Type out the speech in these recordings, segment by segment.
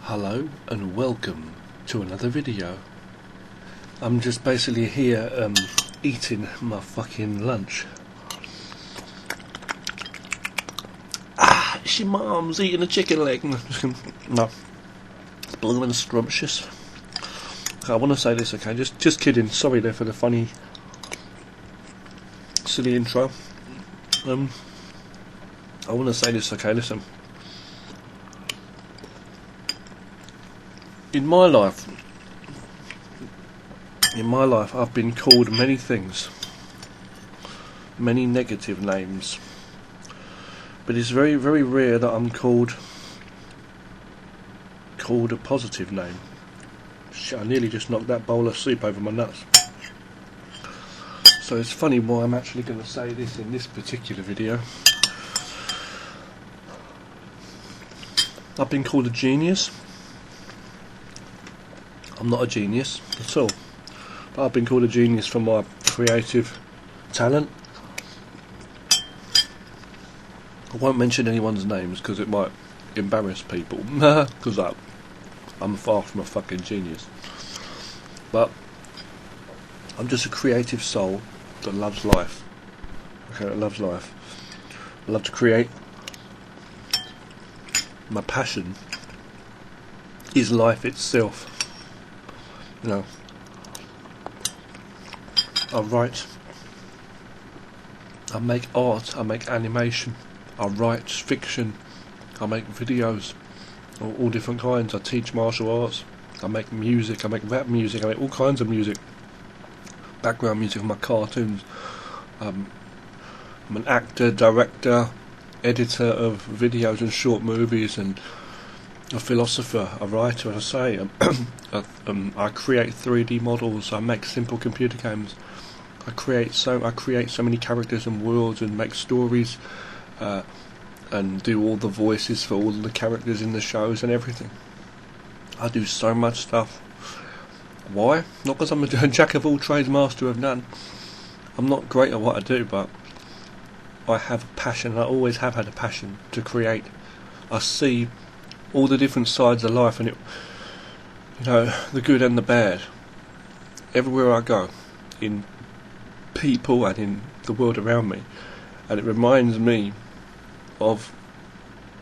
Hello and welcome to another video. I'm just basically here eating my fucking lunch. She mom's eating a chicken leg. No, it's blooming scrumptious. I want to say this, okay? Just kidding. Sorry there for the funny, silly intro. I want to say this, okay? Listen. In my life, I've been called many things, many negative names, but it's very, very rare that I'm called a positive name. Shit, I nearly just knocked that bowl of soup over my nuts. So it's funny why I'm actually going to say this in this particular video. I've been called a genius. I'm not a genius at all, but I've been called a genius for my creative talent. I won't mention anyone's names because it might embarrass people, because I'm far from a fucking genius. But I'm just a creative soul that loves life. Okay, that loves life. I love to create. My passion is life itself. You know, I write, I make art, I make animation, I write fiction, I make videos, all different kinds. I teach martial arts, I make music, I make rap music, I make all kinds of music, background music for my cartoons. I'm an actor, director, editor of videos and short movies, and a philosopher, a writer, as I say. I create 3D models. I make simple computer games. I create so many characters and worlds, and make stories, and do all the voices for all the characters in the shows and everything. I do so much stuff. Why? Not because I'm a jack of all trades, master of none. I'm not great at what I do, but I have a passion. I always have had a passion to create. I see all the different sides of life, and the good and the bad, everywhere I go, in people and in the world around me, and it reminds me of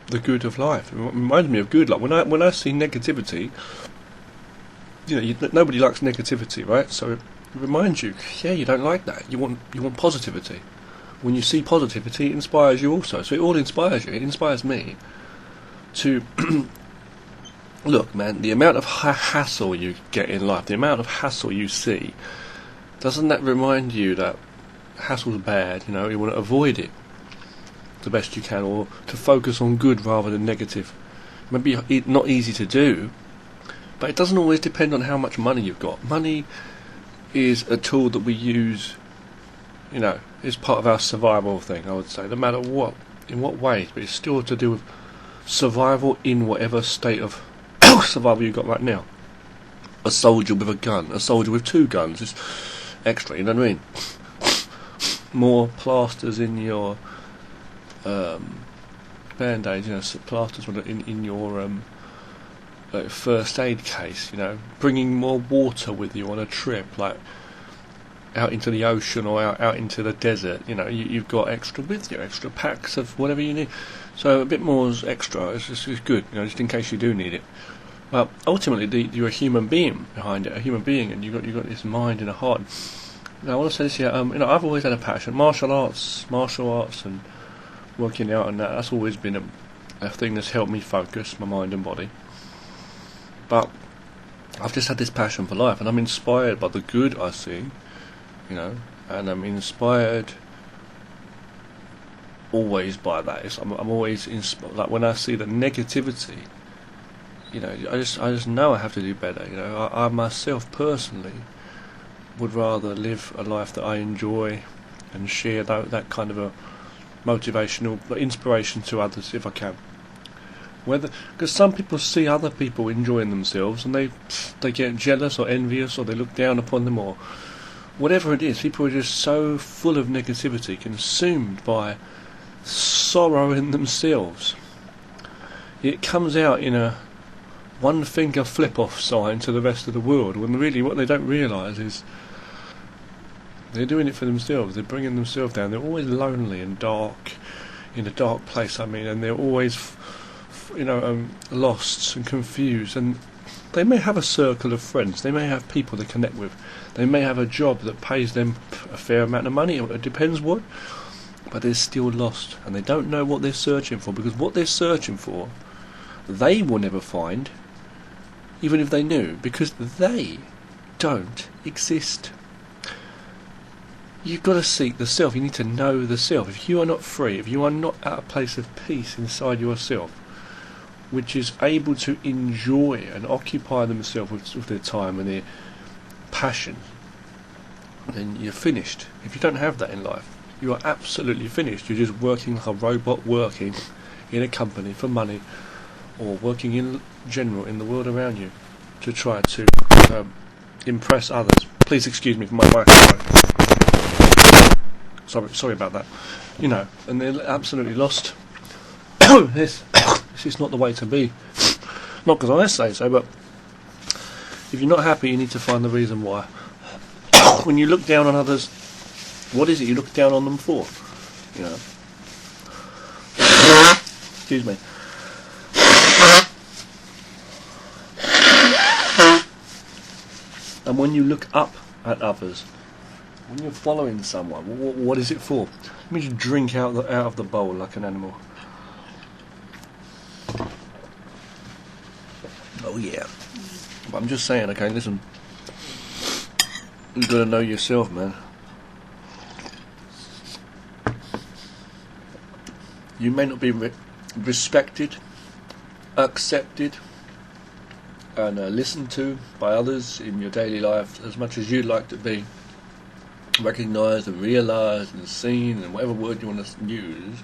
the good of life. It reminds me of good. Like when I see negativity, nobody likes negativity, right? So it reminds you, yeah, you don't like that. You want positivity. When you see positivity, it inspires you also. So it all inspires you. It inspires me to look, man, the amount of hassle you get in life, the amount of hassle you see, doesn't that remind you that hassle's bad? You want to avoid it the best you can, or to focus on good rather than negative. Maybe it's not easy to do, but it doesn't always depend on how much money you've got. Money is a tool that we use, is part of our survival thing, I would say, no matter what, in what ways, but it's still to do with survival in whatever state of survival you've got right now. A soldier with a gun, a soldier with 2 guns is extra, you know what I mean? More plasters in your band-aids, plasters in your first aid case, bringing more water with you on a trip, like out into the ocean or out into the desert. You've got extra with you, extra packs of whatever you need. So a bit more is extra. It's good, just in case you do need it. But ultimately, you're a human being behind it, a human being, and you've got this mind and a heart. Now, I want to say this here. I've always had a passion, martial arts, and working out, and that's always been a thing that's helped me focus my mind and body. But I've just had this passion for life, and I'm inspired by the good I see, and I'm inspired always by that. I'm always inspired. Like when I see the negativity, I just know I have to do better. I myself personally would rather live a life that I enjoy and share that kind of a motivational inspiration to others if I can. Because some people see other people enjoying themselves and they get jealous or envious, or they look down upon them, or whatever it is. People are just so full of negativity, consumed by sorrow in themselves. It comes out in a one finger flip-off sign to the rest of the world, when really what they don't realise is they're doing it for themselves. They're bringing themselves down. They're always lonely and dark, in a dark place, I mean, and they're always lost and confused, and they may have a circle of friends, they may have people they connect with, they may have a job that pays them a fair amount of money, it depends what, but they're still lost, and they don't know what they're searching for, because what they're searching for they will never find, even if they knew, because they don't exist. You've got to seek the self. You need to know the self. If you are not free, if you are not at a place of peace inside yourself, which is able to enjoy and occupy themselves with their time and their passion, then you're finished. If you don't have that in life, you are absolutely finished. You're just working like a robot, working in a company for money, or working in general in the world around you to try to impress others. Please excuse me for my microphone. Sorry about that. And they're absolutely lost. This is not the way to be. Not because I say so, but if you're not happy, you need to find the reason why. When you look down on others, what is it you look down on them for? Excuse me. And when you look up at others, when you're following someone, what is it for? Let me just drink out of the bowl like an animal. Oh yeah. But I'm just saying, okay, listen. You've got to know yourself, man. You may not be respected, accepted, and listened to by others in your daily life as much as you'd like to be recognised and realised and seen, and whatever word you want to use.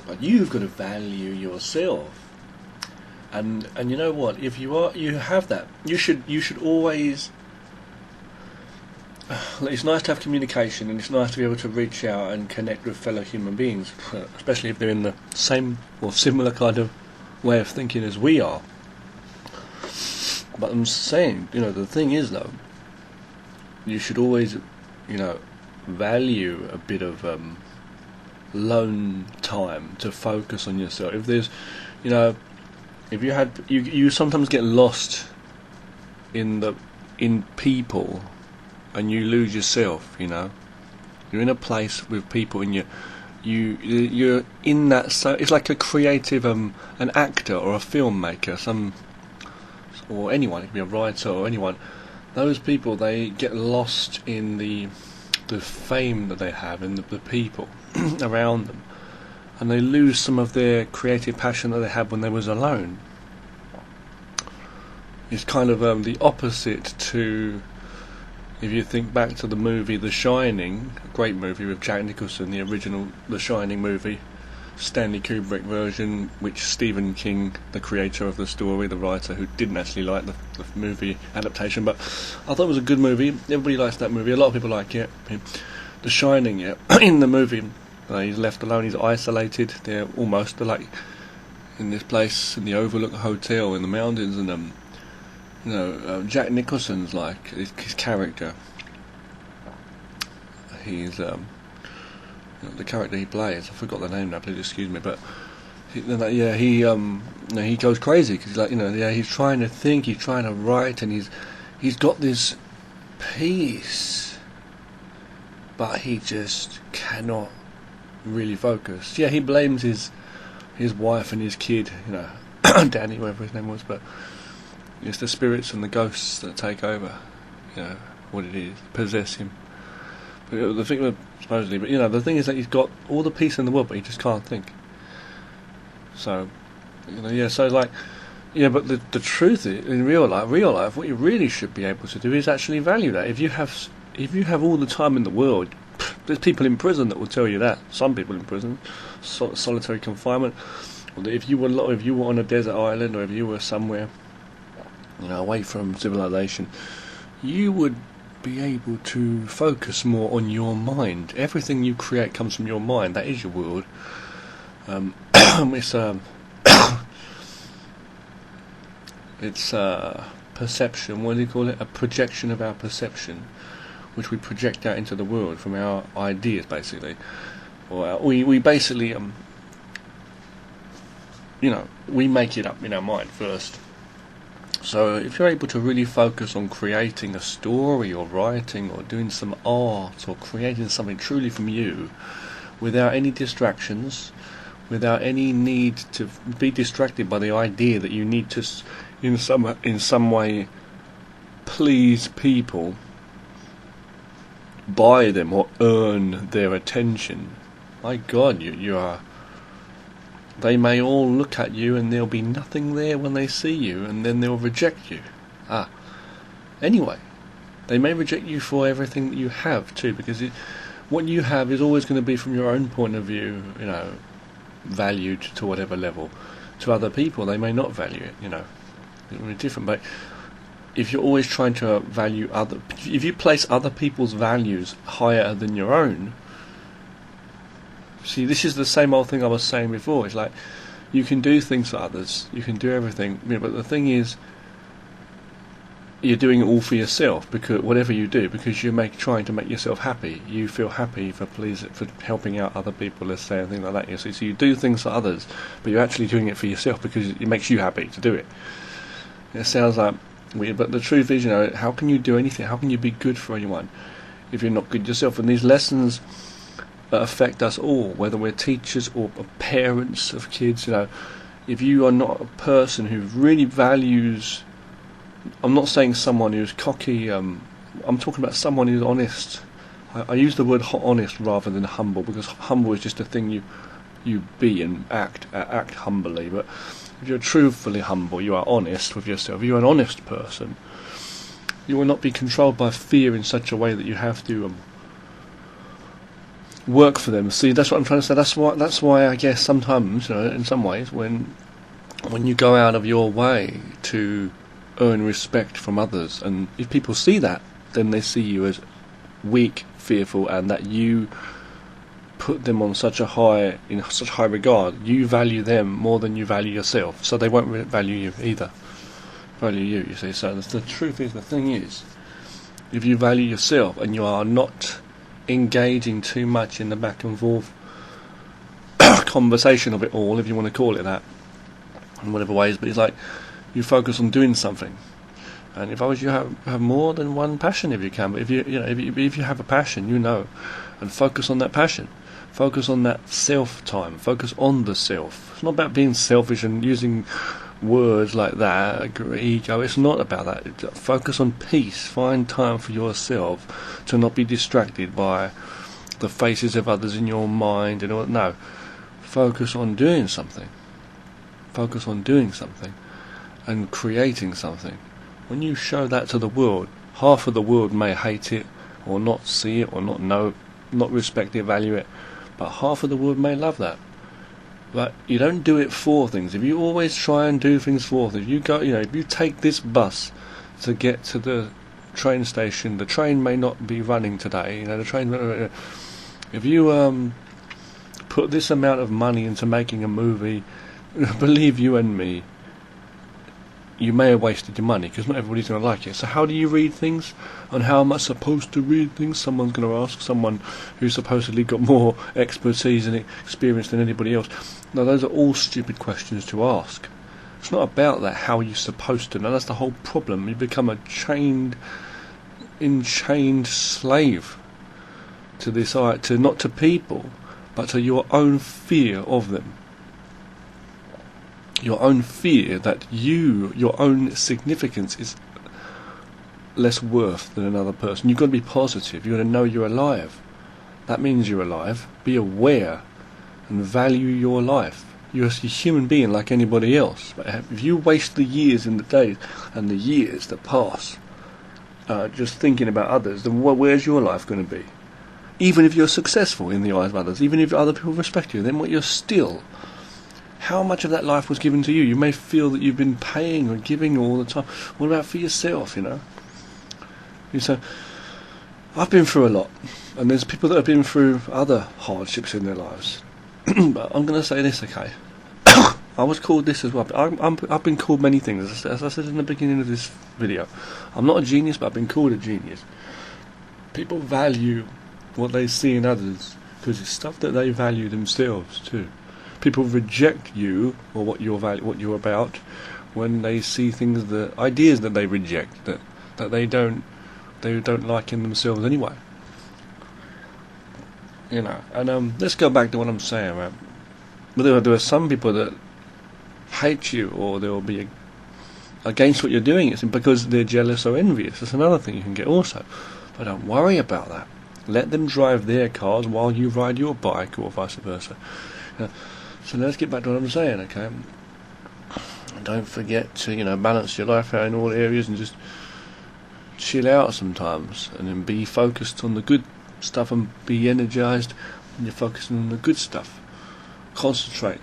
But you've got to value yourself. And you know what? If you have that. You should always. It's nice to have communication, and it's nice to be able to reach out and connect with fellow human beings, especially if they're in the same or similar kind of way of thinking as we are. But I'm saying, the thing is though, you should always, value a bit of lone time to focus on yourself. If there's, if you sometimes get lost in people, and you lose yourself. You're in a place with people, and you're in that. So it's like a creative, an actor or a filmmaker, or anyone. It could be a writer or anyone. Those people, they get lost in the fame that they have and the people around them, and they lose some of their creative passion that they had when they was alone. It's kind of the opposite to, if you think back to the movie The Shining, a great movie with Jack Nicholson, the original The Shining movie, Stanley Kubrick version, which Stephen King, the creator of the story, the writer, who didn't actually like the movie adaptation, but I thought it was a good movie. Everybody likes that movie. A lot of people like it. The Shining, yeah. In the movie, he's left alone. He's isolated. They're like in this place in the Overlook Hotel in the mountains, and Jack Nicholson's like his character. He's the character he plays. I forgot the name now. Please excuse me, but he goes crazy because he's trying to think, he's trying to write, and he's got this peace, but he just cannot really focus. Yeah, he blames his wife and his kid, Danny, whatever his name was, but it's the spirits and the ghosts that take over. What it is, possess him. But the thing, supposedly, but the thing is that he's got all the peace in the world, but he just can't think. So, so like, but the truth is, in real life, what you really should be able to do is actually value that. If you have all the time in the world, there's people in prison that will tell you that. Some people in prison, solitary confinement. Or if you were on a desert island, or if you were somewhere, away from civilization, you would be able to focus more on your mind. Everything you create comes from your mind. That is your world. It's perception. What do you call it? A projection of our perception, which we project out into the world from our ideas, basically. Or we basically, we make it up in our mind first. So if you're able to really focus on creating a story or writing or doing some art or creating something truly from you without any distractions, without any need to be distracted by the idea that you need to in some way please people, buy them or earn their attention, my God, you are. They may all look at you and there'll be nothing there when they see you, and then they'll reject you. Anyway, they may reject you for everything that you have too, because what you have is always going to be from your own point of view, valued to whatever level. To other people, they may not value it, It'll be different. But if you're always trying to if you place other people's values higher than your own. See, this is the same old thing I was saying before. It's like, you can do things for others, you can do everything, but the thing is, you're doing it all for yourself, because whatever you do, because you're trying to make yourself happy. You feel happy for helping out other people, let's say, and things like that. You see, so you do things for others, but you're actually doing it for yourself because it makes you happy to do it. It sounds like weird, but the truth is, how can you do anything? How can you be good for anyone if you're not good yourself? And these lessons affect us all, whether we're teachers or parents of kids. If you are not a person who really values, I'm not saying someone who's cocky, I'm talking about someone who's honest. I use the word honest rather than humble, because humble is just a thing you be and act humbly. But if you're truthfully humble, you are honest with yourself, you're an honest person, you will not be controlled by fear in such a way that you have to work for them. See, that's what I'm trying to say. That's why I guess sometimes, in some ways, when you go out of your way to earn respect from others, and if people see that, then they see you as weak, fearful, and that you put them on such high regard. You value them more than you value yourself, so they won't value you either. Value you see. So the truth is, the thing is, if you value yourself and you are not engaging too much in the back and forth conversation of it all, if you want to call it that, in whatever ways, but it's like you focus on doing something. And if I was you, have more than one passion if you can. But if you have a passion, and focus on that passion, focus on that self time, focus on the self. It's not about being selfish and using words like that, ego. It's not about that. Focus on peace. Find time for yourself to not be distracted by the faces of others in your mind and all. No, focus on doing something. Focus on doing something and creating something. When you show that to the world, half of the world may hate it or not see it or not know, not respect it, value it, but half of the world may love that. But you don't do it for things. If you always try and do things for things, if you take this bus to get to the train station, the train may not be running today. The train. If you put this amount of money into making a movie, believe you and me, you may have wasted your money, because not everybody's going to like it. So how do you read things? And how am I supposed to read things? Someone's going to ask, someone who's supposedly got more expertise and experience than anybody else. No, those are all stupid questions to ask. It's not about that, how you're supposed to know. That's the whole problem. You become a enchained slave to this, not to people, but to your own fear of them. Your own fear that your own significance is less worth than another person. You've got to be positive. You've got to know you're alive. That means you're alive. Be aware and value your life. You're a human being like anybody else. But if you waste the years and the days and the years that pass just thinking about others, then where's your life going to be? Even if you're successful in the eyes of others, even if other people respect you, then what you're still... How much of that life was given to you? You may feel that you've been paying or giving all the time. What about for yourself, So, I've been through a lot. And there's people that have been through other hardships in their lives. But I'm going to say this, okay? I was called this as well. I've been called many things. As I said in the beginning of this video, I'm not a genius, but I've been called a genius. People value what they see in others because it's stuff that they value themselves too. People reject you or what you're about when they see things, the ideas that they reject, that they don't like in themselves anyway. You know, and let's go back to what I'm saying, right? But there are some people that hate you, or they will be against what you're doing. It's because they're jealous or envious. That's another thing you can get also. But don't worry about that. Let them drive their cars while you ride your bike, or vice versa. So let's get back to what I'm saying, okay? And don't forget to, balance your life out in all areas and just chill out sometimes, and then be focused on the good stuff and be energized when you're focusing on the good stuff. Concentrate.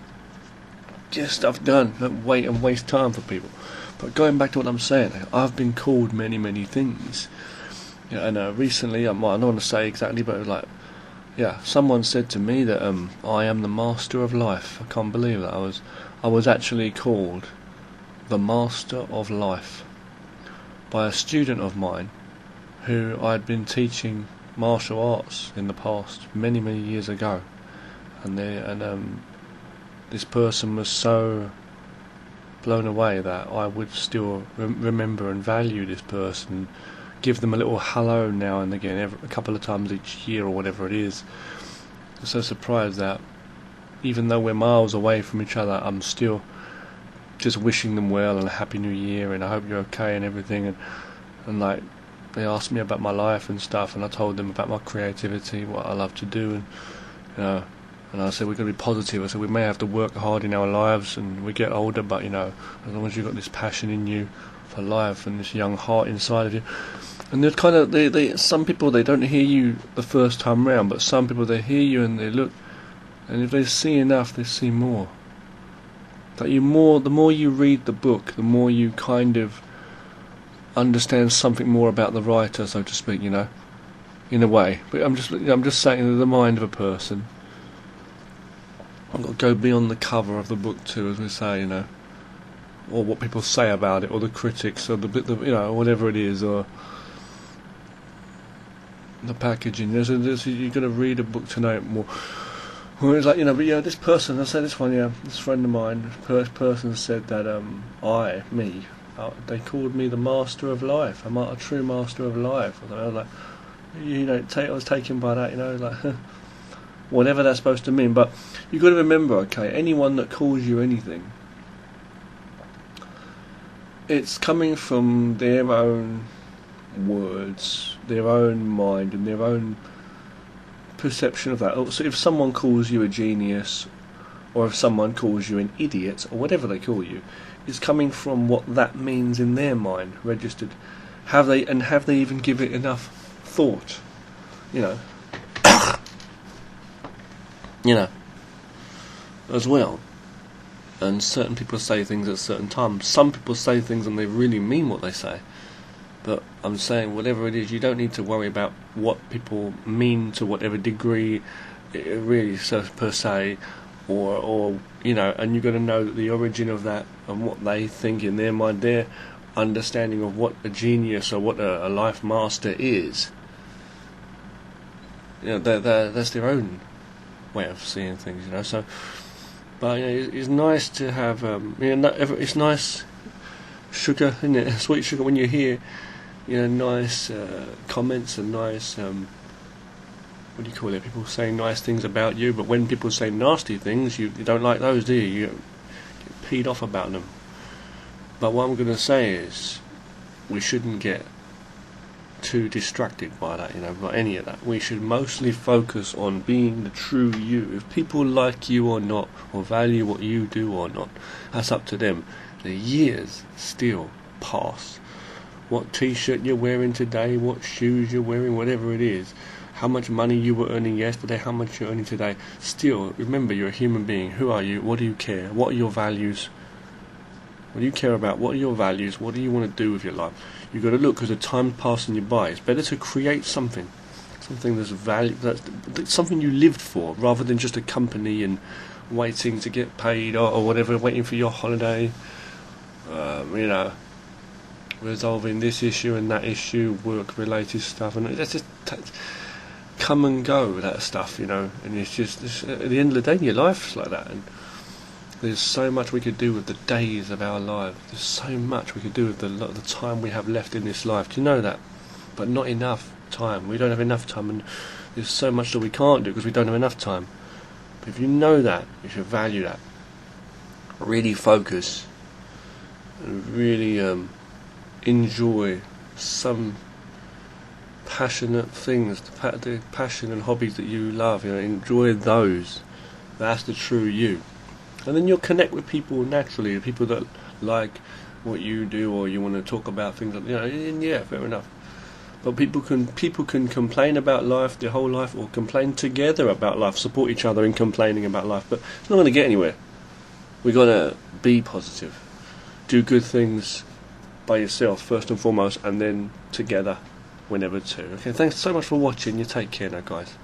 Get stuff done. Don't wait and waste time for people. But going back to what I'm saying, I've been called many, many things. And recently, I don't want to say exactly, but it was like, someone said to me that I am the master of life. I can't believe that. I was actually called the master of life by a student of mine who I'd been teaching martial arts in the past, many, many years ago. And this person was so blown away that I would still remember and value this person, give them a little hello now and again, a couple of times each year or whatever it is. I'm so surprised that even though we're miles away from each other, I'm still just wishing them well and a happy new year and I hope you're okay and everything. And like, they asked me about my life and stuff, and I told them about my creativity, what I love to do, and I said we're going to be positive. I said we may have to work hard in our lives and we get older, but as long as you've got this passion in you for life and this young heart inside of you. And they're kind of, some people, they don't hear you the first time round, but some people, they hear you and they look, and if they see enough, they see more. That the more you read the book, the more you kind of understand something more about the writer, so to speak, in a way. But I'm just saying, the mind of a person. I've got to go beyond the cover of the book too, as we say, or what people say about it, or the critics, or whatever it is, or the packaging. You've got to read a book to know it more. Well, it's like, but this person, I say this one, this friend of mine, this person said that they called me the master of life. I'm a true master of life. I was like, I was taken by that, like, whatever that's supposed to mean. But you've got to remember, okay, anyone that calls you anything, it's coming from their own words, their own mind, and their own perception of that. So if someone calls you a genius, or if someone calls you an idiot, or whatever they call you, it's coming from what that means in their mind, registered. Have they even give it enough thought? As well. And certain people say things at certain times. Some people say things and they really mean what they say. But I'm saying, whatever it is, you don't need to worry about what people mean to whatever degree, really, per se, or and you've got to know the origin of that and what they think in their mind, their understanding of what a genius or what a life master is. That's their own way of seeing things, So, but it's nice to have, it's nice sugar, isn't it? Sweet sugar when you hear, nice comments and nice, what do you call it? People saying nice things about you, but when people say nasty things, you don't like those, do you? You get peed off about them. But what I'm going to say is, we shouldn't get too distracted by that, by any of that. We should mostly focus on being the true you. If people like you or not, or value what you do or not, that's up to them. The years still pass. What t-shirt you're wearing today, what shoes you're wearing, whatever it is, how much money you were earning yesterday, how much you're earning today, still, remember, you're a human being. Who are you? What do you care? What are your values? What do you care about? What are your values? What do you want to do with your life? You've got to look, because the time passing you by. It's better to create something that's something you lived for, rather than just a company and waiting to get paid or whatever, waiting for your holiday, resolving this issue and that issue, work-related stuff, and that's just come and go, that stuff, and it's just at the end of the day, your life's like that, and there's so much we could do with the days of our lives. There's so much we could do with the time we have left in this life. Do you know that? But not enough time. We don't have enough time, and there's so much that we can't do because we don't have enough time. But if you know that, you should value that. Really focus and really enjoy some passionate things, the passion and hobbies that you love. Enjoy those. That's the true you. And then you'll connect with people naturally, people that like what you do, or you want to talk about things. And yeah, fair enough. But people can complain about life their whole life, or complain together about life, support each other in complaining about life. But it's not going to get anywhere. We got to be positive, do good things by yourself first and foremost, and then together whenever too. Okay, thanks so much for watching. You take care now, guys.